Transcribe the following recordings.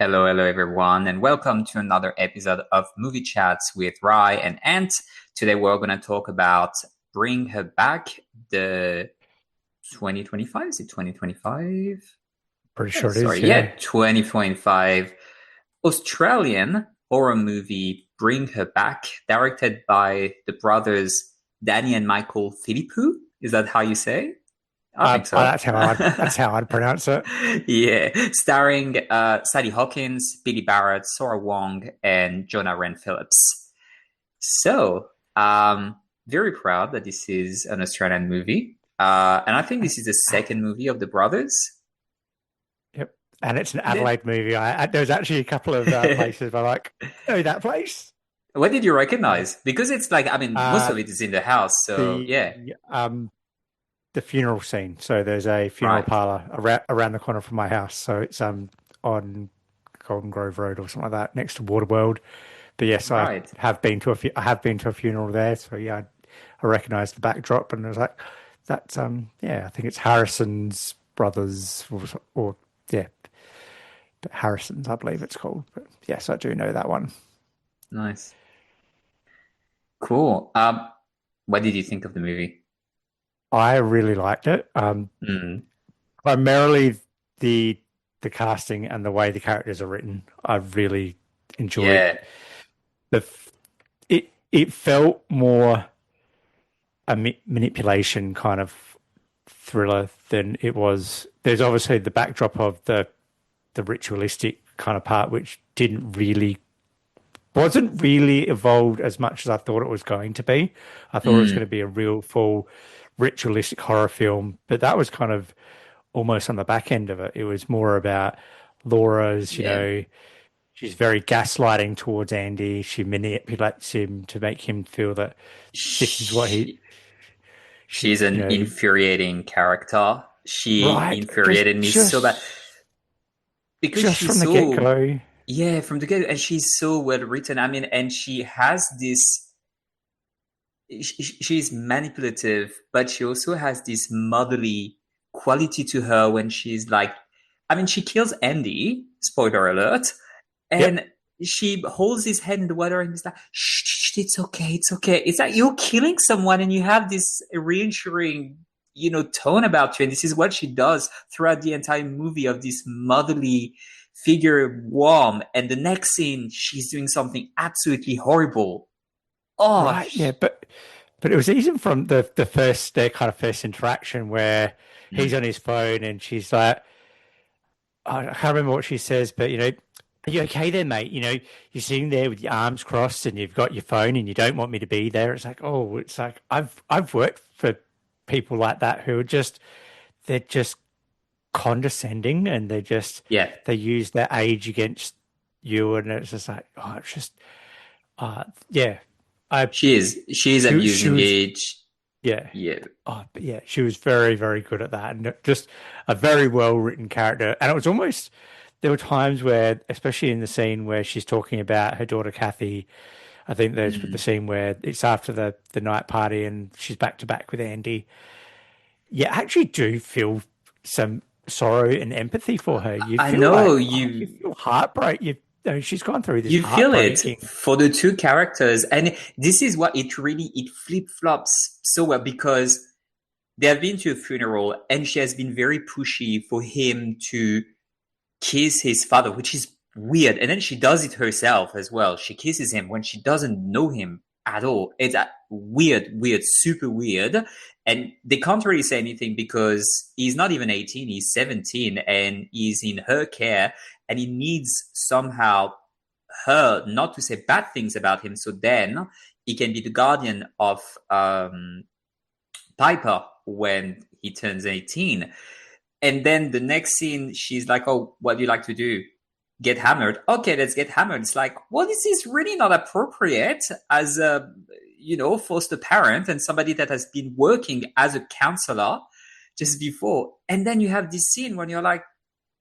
Hello, hello everyone, and welcome to another episode of Movie Chats with Rai and Ant. Today we're going to talk about Bring Her Back, the 2025. Is it 2025? Pretty Oh, sure it is, sorry, yeah. yeah, 2025 Australian horror movie Bring Her Back, directed by the brothers Danny and Michael Philippou. Is that how you say? I think so. That's how I'd pronounce it. Yeah, starring Sadie Hawkins, Billy Barrett, Sora Wong, and Jonah Ren Phillips. So, very proud that this is an Australian movie. And I think this is the second movie of the brothers. Yep, and it's an Did- Adelaide movie. There's actually a couple of places where like, oh, that place. what did you Yeah, recognize? Because it's like, I mean, most uh, of it is in the house. So, yeah, the the funeral scene. So there's a funeral right, parlor around the corner from my house. So it's on Golden Grove Road or something like that, next to Waterworld. But yes, I right. have been to I have been to a funeral there. So yeah, I recognise the backdrop, and I was like, that's yeah, I think it's Harrison's brothers or yeah, Harrison's, I believe it's called. But yes, I do know that one. Nice. Cool. What did you think of the movie? I really liked it. Mm, Primarily the the casting and the way the characters are written. I really enjoyed yeah, the. It felt more a manipulation kind of thriller than it was. There's obviously the backdrop of the ritualistic kind of part, which didn't really wasn't really evolved as much as I thought it was going to be. I thought it was going to mm, be a real full ritualistic horror film, but that was kind of almost on the back end of it. It was more about Laura's, yeah. she's very gaslighting towards Andy. She manipulates him to make him feel that this is what She, she, she's an infuriating character. She right, infuriated me so bad because just she's from the so, get-go. yeah, from the get, and she's so well written. I mean, and she has this, she's manipulative, but she also has this motherly quality to her when she's like, I mean, she kills Andy, spoiler alert, Yep, and she holds his head in the water and is like, shh, it's okay, it's okay. It's like you're killing someone and you have this reassuring, tone about you. And this is what she does throughout the entire movie of this motherly figure warm. And the next scene, she's doing something absolutely horrible. Oh, right, yeah, but it was even from the first their kind of first interaction where he's on his phone and she's like, I can't remember what she says, but are you okay there, mate? You're sitting there with your arms crossed and you've got your phone and you don't want me to be there. It's like, oh, it's like I've worked for people like that who are just they're just condescending and yeah. they use their age against you and it's just like, oh, it's just yeah. I She is she abusing was age. yeah. Yeah. Oh, but yeah, she was very, very good at that, and just a very well written character. And it was almost there were times where, especially in the scene where she's talking about her daughter Kathy. I think there's the Mm. scene where it's after the night party and she's back to back with Andy. You actually do feel some sorrow and empathy for her. You I feel know like, oh, you you feel heartbreak. She's gone through this you feel it heartbreaking. for the two characters, and this is what it flip flops so well because they have been to a funeral, and she has been very pushy for him to kiss his father, which is weird. And then she does it herself as well. She kisses him when she doesn't know him at all. It's weird, weird, super weird. And they can't really say anything because he's not even 18, he's 17 and he's in her care and he needs somehow her not to say bad things about him. So then he can be the guardian of Piper when he turns 18. And then the next scene, she's like, "Oh, what do you like to do? Get hammered? Okay, let's get hammered." It's like, well, this is really not appropriate as a, foster parent and somebody that has been working as a counselor just before. And then you have this scene when you're like,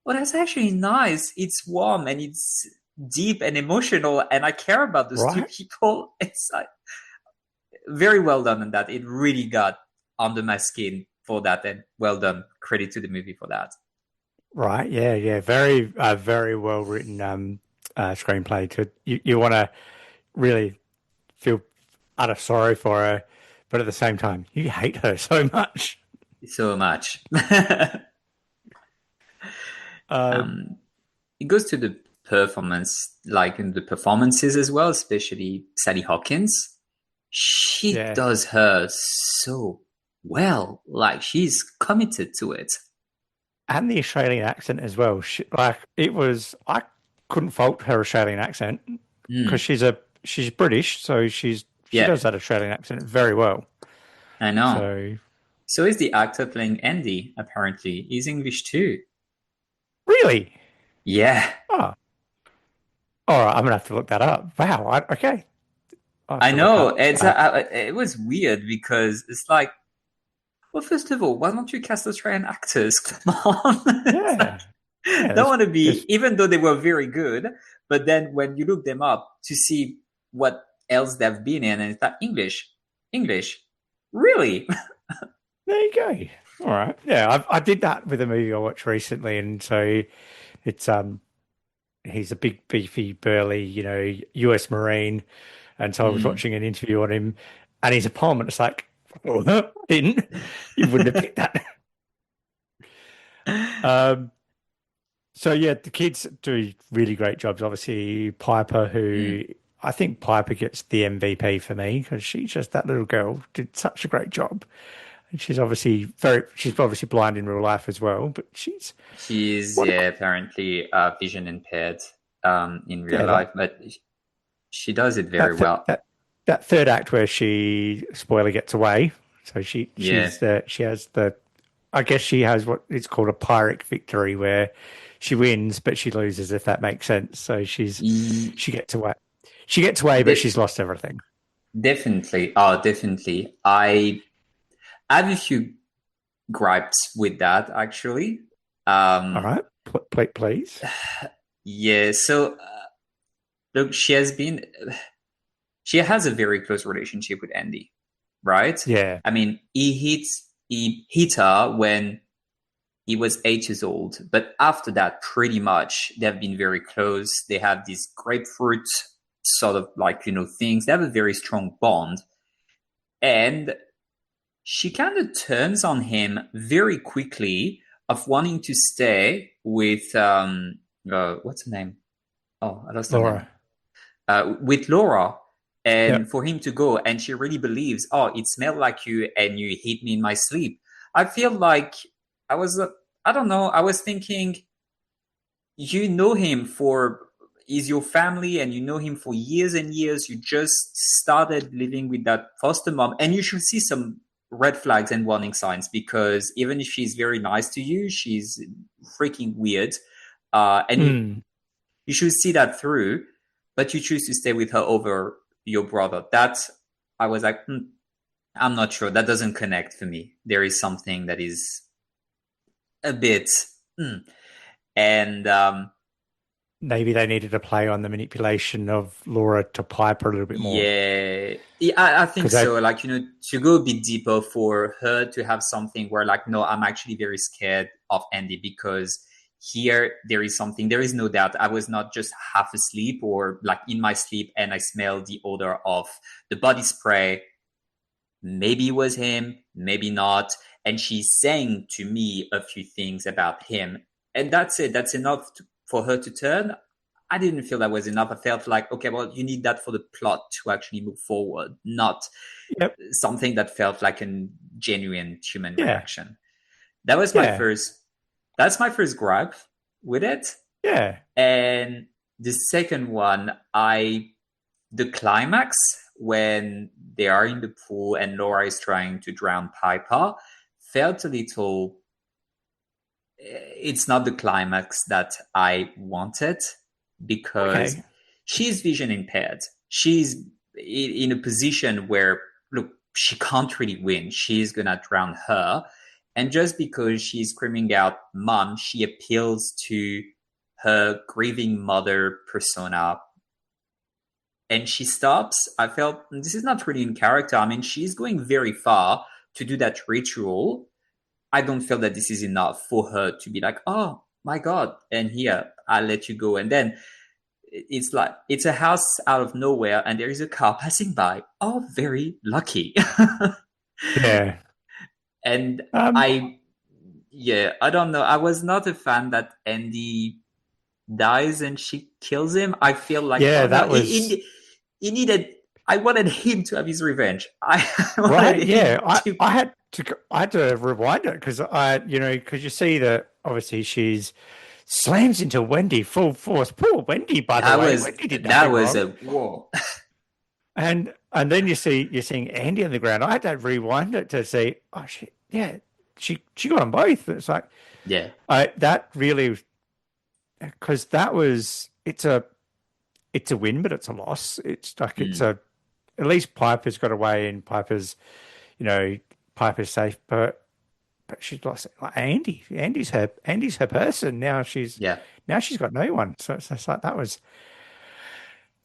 well, that's actually nice. It's warm and it's deep and emotional, and I care about those two Right? people. It's like very well done on that. It really got under my skin for that, and well done. Credit to the movie for that. Right. Yeah. Yeah. Very well written screenplay. You want to really feel utter sorry for her, but at the same time, you hate her so much. So much. Um, um, it goes to the performance, like in the performances as well, especially Sally Hawkins. She yeah, does her so well. Like she's committed to it. and the Australian accent as well. I couldn't fault her Australian accent because Mm, she's British, so she yeah, does that Australian accent very well. I know. So So is the actor playing Andy, apparently. He's English too. really, Yeah, oh, all right, I'm gonna have to look that up. Wow, okay, I have I to look know. up. It was weird because it's like, well, first of all, why don't you cast Australian actors? Come on. It's like, Yeah, yeah, don't want to be, there's even though they were very good, but then when you look them up to see what else they've been in, and it's like English, really? there you go. All right, yeah, I did that with a movie I watched recently, and so it's he's a big, beefy, burly, U.S. Marine. And so I was Mm. watching an interview on him and his apartment. It's like, oh, I didn't. You wouldn't have picked that. Um, so yeah, the kids do really great jobs. Obviously, Piper, who Mm. I think Piper gets the MVP for me because she's just that little girl did such a great job. And she's obviously blind in real life as well, but she's She's what a yeah, apparently vision impaired in real yeah life, but she does it very that th well. that third act where she spoiler gets away. So Yeah. she has the I guess she has what is called a Pyrrhic victory, where she wins but she loses, if that makes sense. So E- she gets away, but de- she's lost everything. Definitely. Oh, definitely. I have a few gripes with that actually. All Um, right, please. yeah. So look, she has a very close relationship with Andy, right? Yeah, I mean, he hit her when he was 8 years old, but after that, pretty much they've been very close. They have this grapefruit sort of like things. They have a very strong bond, and she kind of turns on him very quickly of wanting to stay with what's her name? Oh, I lost her name. Laura. With Laura, and Yep. for him to go, and she really believes, oh, it smelled like you, and you hit me in my sleep. I feel like I was, I don't know, I was thinking, you know him for is your family, and you know him for years and years. You just started living with that foster mom, and you should see some red flags and warning signs, because even if she's very nice to you, she's freaking weird. And Mm. you should see that through, but you choose to stay with her over your brother. That I was like, I'm not sure. That doesn't connect for me. There is something that is a bit, mm. and Maybe they needed to play on the manipulation of Laura to Piper a little bit more yeah, I think because they so. Like, to go a bit deeper for her to have something where, like, no, I'm actually very scared of Andy, because here there is something, there is no doubt. I was not just half asleep or like in my sleep and I smelled the odor of the body spray. Maybe it was him, maybe not. And she's saying to me a few things about him. And that's it. That's enough for her to turn. I didn't feel that was enough. I felt like, okay, well, you need that for the plot to actually move forward, not yep, something that felt like a genuine human yeah, reaction. That was my yeah, first, that's my first gripe with it. yeah. And the second one, the climax when they are in the pool and Laura is trying to drown Piper felt a little. It's not the climax that I wanted, because Okay, she's vision impaired. She's in a position where, look, she can't really win. She's gonna drown her. And just because she's screaming out, Mom, she appeals to her grieving mother persona, and she stops. I felt this is not really in character. I mean, she's going very far to do that ritual. I don't feel that this is enough for her to be like, oh, my God. And here, I'll let you go. And then it's like, it's a house out of nowhere and there is a car passing by. Oh, very lucky. Yeah. And Um, I, yeah, I don't know. I was not a fan that Andy dies and she kills him. I feel like, yeah, oh no, that was he needed, I wanted him to have his revenge. I wanted right. him Yeah, I, to, I had to I had to rewind it because because you see that obviously she's slams into Wendy full force. Poor Wendy, by the way. Wendy did that nothing was wrong. a whoa. And then you're seeing Andy on the ground. I had to rewind it to see, oh shit, yeah, she got them both. It's like Yeah. I that really because that was it's a win, but it's a loss. It's like it's Mm. a at least Piper's got away and you know, Piper's safe, but she's lost like Andy. Andy's her person. Yeah. Now she's got no one. So it's like that was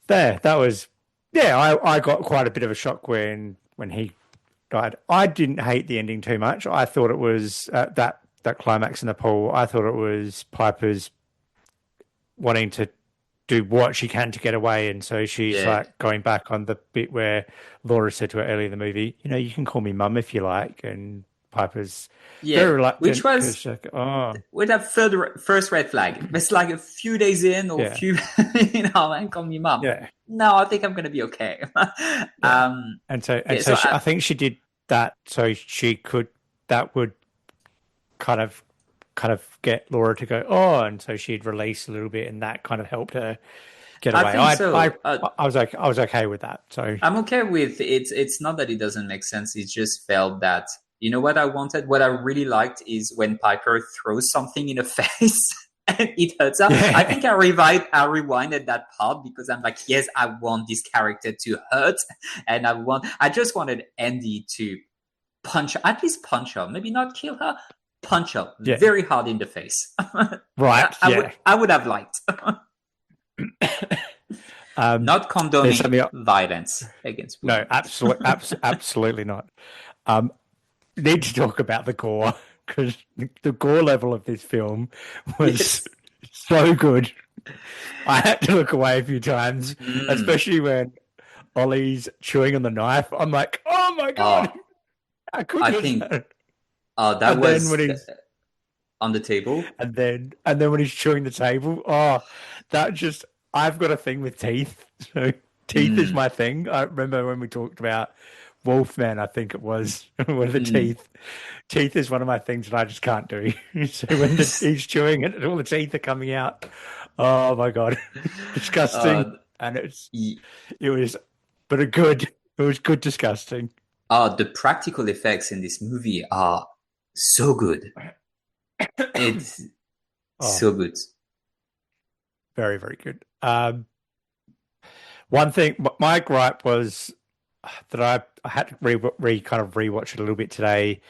there. That was yeah, I got quite a bit of a shock when he died. I didn't hate the ending too much. I thought it was that climax in the pool. I thought it was Piper's wanting to do what she can to get away, and so she's Yeah. like going back on the bit where Laura said to her earlier in the movie, you can call me mum if you like, and Piper's Yeah. very Which reluctant because was she's like, oh with that first red flag. It's like a few days in or a yeah, few, and call me mom. yeah, No, I think I'm gonna be okay. yeah, um, and yeah. so So I think she did that so she could that would kind of get Laura to go, oh, and so she'd release a little bit, and that kind of helped her get I away. think so. I was okay with that. So I'm okay with it. It's not that it doesn't make sense. It just felt that you know what I wanted. What I really liked is when Piper throws something in her face and it hurts her. I yeah, think I rewinded that part because I'm like, yes, I want this character to hurt, and I just wanted Andy to at least punch her, maybe not kill her, punch her yeah, very hard in the face. right, yeah. I would have liked. Um, Not there's condoning something. violence against No, women. absolutely not. Um, need to talk about the gore because the gore level of this film was Yes. so good. I had to look away a few times, Mm. especially when Ollie's chewing on the knife. I'm like, oh my god, Oh, how good I was think that? that And then was when he's on the table. and then when he's chewing the table, oh, that just I've got a thing with teeth. So teeth is Mm. my thing. I remember when we talked about Wolfman, I think it was one of the Mm. teeth. Teeth is one of my things that I just can't do. So when he's chewing it and all the teeth are coming out, oh my God, disgusting. uh, And y- it was, but a good, it was good disgusting. the practical effects in this movie are so good. It's Oh, so good. very, very good. One thing, my gripe was that I had to kind of rewatch it a little bit today.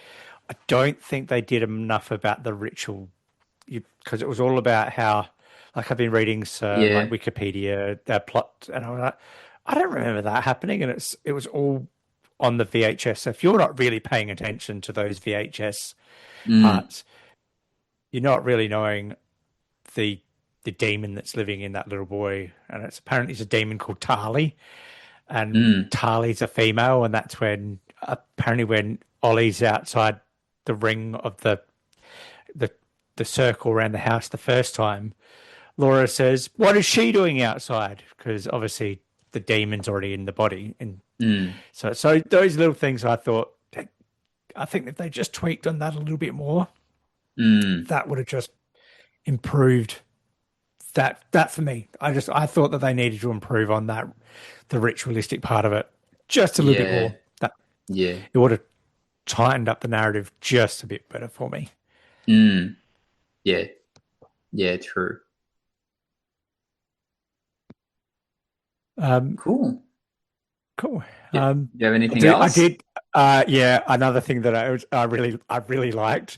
I don't think they did enough about the ritual because it was all about how, like, I've been reading some like Yeah. Wikipedia plot, and I'm like, I don't remember that happening, and it was all on the VHS. So if you're not really paying attention to those VHS Mm. parts, you're not really knowing the the demon that's living in that little boy, and it's a demon called Tali, and Mm. Tali's a female, and that's when apparently when Ollie's outside the ring of the the circle around the house the first time, Laura says, "What is she doing outside?" Because obviously the demon's already in the body, and Mm. so those little things I thought. I think if they just tweaked on that a little bit more, Mm. that would have just improved that for me. I thought that they needed to improve on that the ritualistic part of it just a little bit Yeah. more. That Yeah. it would have tightened up the narrative just a bit better for me. Mm. Yeah. Yeah. True. Um, Cool. cool. Yeah. Do you have I anything did. I else? did. Yeah. Another thing that I really liked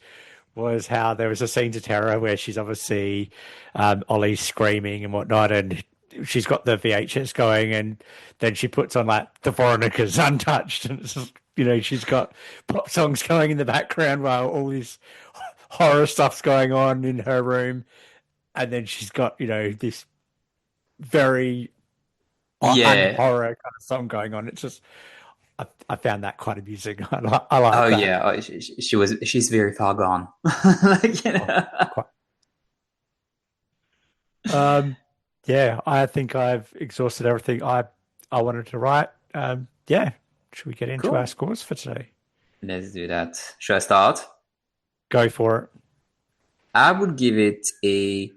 was how there was a scene to Terror where she's obviously Ollie's screaming and whatnot, and she's got the VHS going, and then she puts on like the Veronica's Untouched, and it's just, she's got pop songs going in the background while all this horror stuff's going on in her room, and then she's got this very Yeah. unhorror kind of song going on. It's just I found that quite amusing. I Oh like that. yeah. Oh, she's very far gone. Like, Oh, quite. Um, yeah, I think I've exhausted everything I wanted to write. Yeah, should we get into our Cool. scores for today? Let's do that. Should I start? Go for it. I would give it a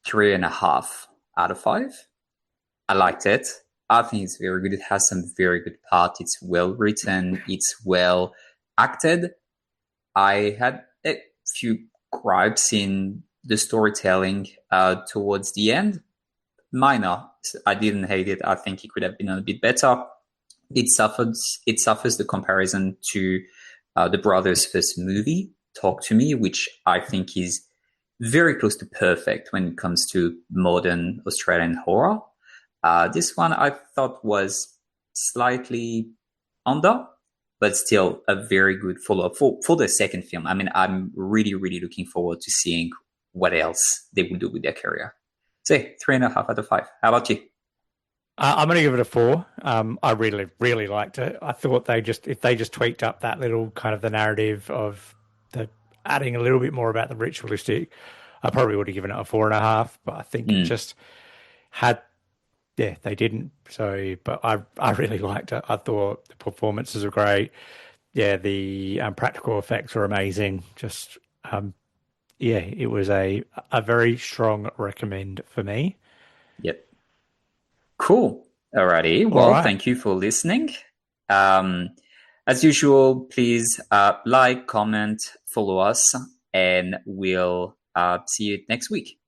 3.5 out of 5. I liked it. I think it's very good. It has some very good parts. It's well written. It's well acted. I had a few gripes in the storytelling towards the end. Minor. I didn't hate it. I think it could have been a bit better. It suffers the comparison to the brothers' first movie, Talk to Me, which I think is very close to perfect when it comes to modern Australian horror. This one I thought was slightly under, but still a very good follow-up for the second film. I mean, I'm really, really looking forward to seeing what else they will do with their career. Say 3.5 out of 5. How about you? I'm going to give it a 4. I really, really liked it. I thought if they just tweaked up that little kind of the narrative of the adding a little bit more about the ritualistic, I probably would have given it a 4.5. But I think it Mm, just had, yeah, they didn't. So, but I really liked it. I thought the performances were great. Yeah, the practical effects were amazing. Just, yeah, it was a very strong recommend for me. yep. Cool. Alrighty. All Well, right. thank you for listening. Um, as usual, please like, comment, follow us, and we'll see you next week.